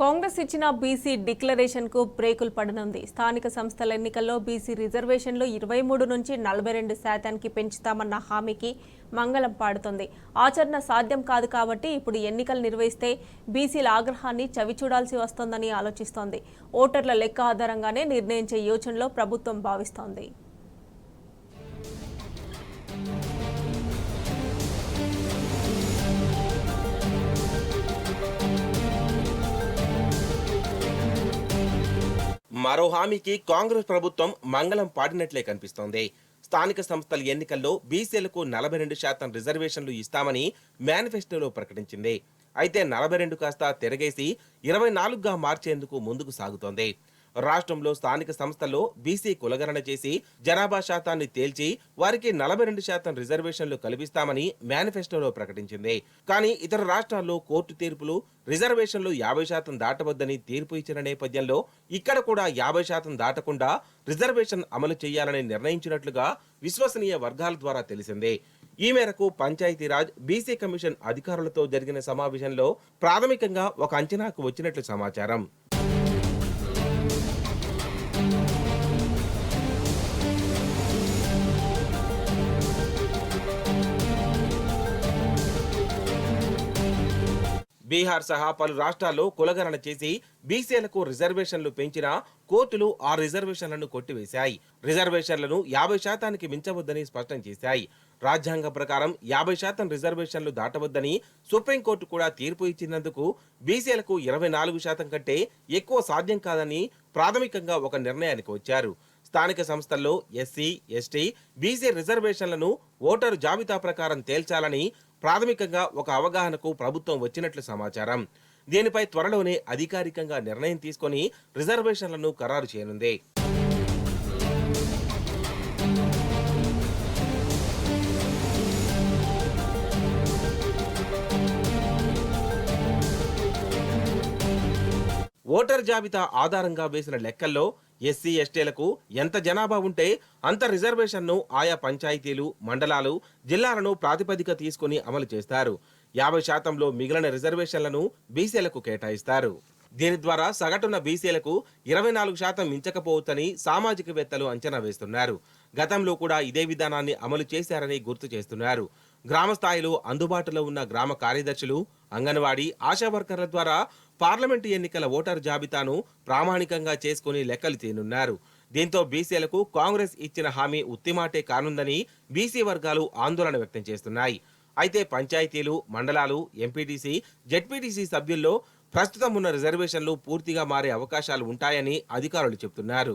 కాంగ్రెస్ ఇచ్చిన BC declaration కు బ్రేకులు పడనుంది. స్థానిక సంస్థల ఎన్నికల్లో బీసీ రిజర్వేషన్లు 23 నుంచి 42% పెంచుతామన్న హామీకి మంగళం పాడుతోంది. ఆచరణ సాధ్యం కాదు కాబట్టి ఇప్పుడు ఎన్నికలు నిర్వహిస్తే బీసీల ఆగ్రహాన్ని చవిచూడాల్సి వస్తోందని ఆలోచిస్తోంది. ఓటర్ల లెక్క ఆధారంగానే నిర్ణయించే యోచనలో ప్రభుత్వం భావిస్తోంది. మరో హామీకి కాంగ్రెస్ ప్రభుత్వం మంగళం పాడినట్లే కనిపిస్తోంది. స్థానిక సంస్థల ఎన్నికల్లో బీసీలకు 42% రిజర్వేషన్లు ఇస్తామని మేనిఫెస్టోలో ప్రకటించింది. అయితే 42 కాస్త తిరగేసి 24గా మార్చేందుకు ముందుకు సాగుతోంది. రాష్ట్రంలో స్థానిక సంస్థల్లో బీసీ కులగణన చేసి జనాభా శాతాన్ని తేల్చి వారికి 42% రిజర్వేషన్లు కల్పిస్తామని మేనిఫెస్టోలో ప్రకటించింది. కానీ ఇతర రాష్ట్రాల్లో కోర్టు తీర్పులు రిజర్వేషన్లు 50% దాటవద్దని తీర్పు ఇచ్చిన నేపథ్యంలో ఇక్కడ కూడా 50% దాటకుండా రిజర్వేషన్ అమలు చేయాలని నిర్ణయించినట్లుగా విశ్వసనీయ వర్గాల ద్వారా తెలిసింది. ఈ మేరకు పంచాయతీరాజ్ బీసీ కమిషన్ అధికారులతో జరిగిన సమావేశంలో ప్రాథమికంగా ఒక అంచనాకు వచ్చినట్లు సమాచారం. బీహార్ సహా పలు రాష్ట్రాల్లో కులగణన చేసి బీసీలకు రిజర్వేషన్లు పెంచినా కోర్టులు ఆ రిజర్వేషన్లను కొట్టివేశాయి. రిజర్వేషన్లను 50%కి మించవద్దని స్పష్టం చేశాయి. రాజ్యాంగం ప్రకారం 50% రిజర్వేషన్లు దాటవద్దని సుప్రీంకోర్టు కూడా తీర్పు ఇచ్చినందుకు బీసీలకు 24% కంటే ఎక్కువ సాధ్యం కాదని ప్రాథమికంగా ఒక నిర్ణయానికి వచ్చారు. స్థానిక సంస్థల్లో ఎస్సీ, ఎస్టీ, బీసీ రిజర్వేషన్లను ఓటరు జాబితా ప్రకారం తేల్చాలని ప్రాథమికంగా ఒక అవగాహనకు ప్రభుత్వం వచ్చినట్లు సమాచారం. దీనిపై త్వరలోనే అధికారికంగా నిర్ణయం తీసుకొని రిజర్వేషన్లను ఖరారు చేయనుంది. ఓటర్ జాబితా ఆధారంగా వేసిన లెక్కల్లో ఎస్సీ, ఎస్టీలకు ఎంత జనాభా ఉంటే అంత రిజర్వేషన్ను ఆయా పంచాయతీలు, మండలాలు, జిల్లాలను ప్రాతిపదిక తీసుకుని అమలు చేస్తారు. 50%లో మిగిలిన రిజర్వేషన్లను బీసీలకు కేటాయిస్తారు. దీని ద్వారా సగటున బీసీలకు 24% మించకపోవచ్చని సామాజికవేత్తలు అంచనా వేస్తున్నారు. గతంలో కూడా ఇదే విధానాన్ని అమలు చేశారని గుర్తు చేస్తున్నారు. గ్రామ స్థాయిలో అందుబాటులో ఉన్న గ్రామ కార్యదర్శులు, అంగన్వాడీ, ఆశా వర్కర్ల ద్వారా పార్లమెంటు ఎన్నికల ఓటర్ జాబితాను ప్రామాణికంగా చేసుకుని లెక్కలు తీనున్నారు. దీంతో బీసీలకు కాంగ్రెస్ ఇచ్చిన హామీ ఉత్తిమాటే కానుందని బీసీ వర్గాలు ఆందోళన వ్యక్తం చేస్తున్నాయి. అయితే పంచాయతీలు, మండలాలు, ఎంపీటీసీ, జెడ్పీటీసీ సభ్యుల్లో ప్రస్తుతం ఉన్న రిజర్వేషన్లు పూర్తిగా మారే అవకాశాలు ఉంటాయని అధికారులు చెబుతున్నారు.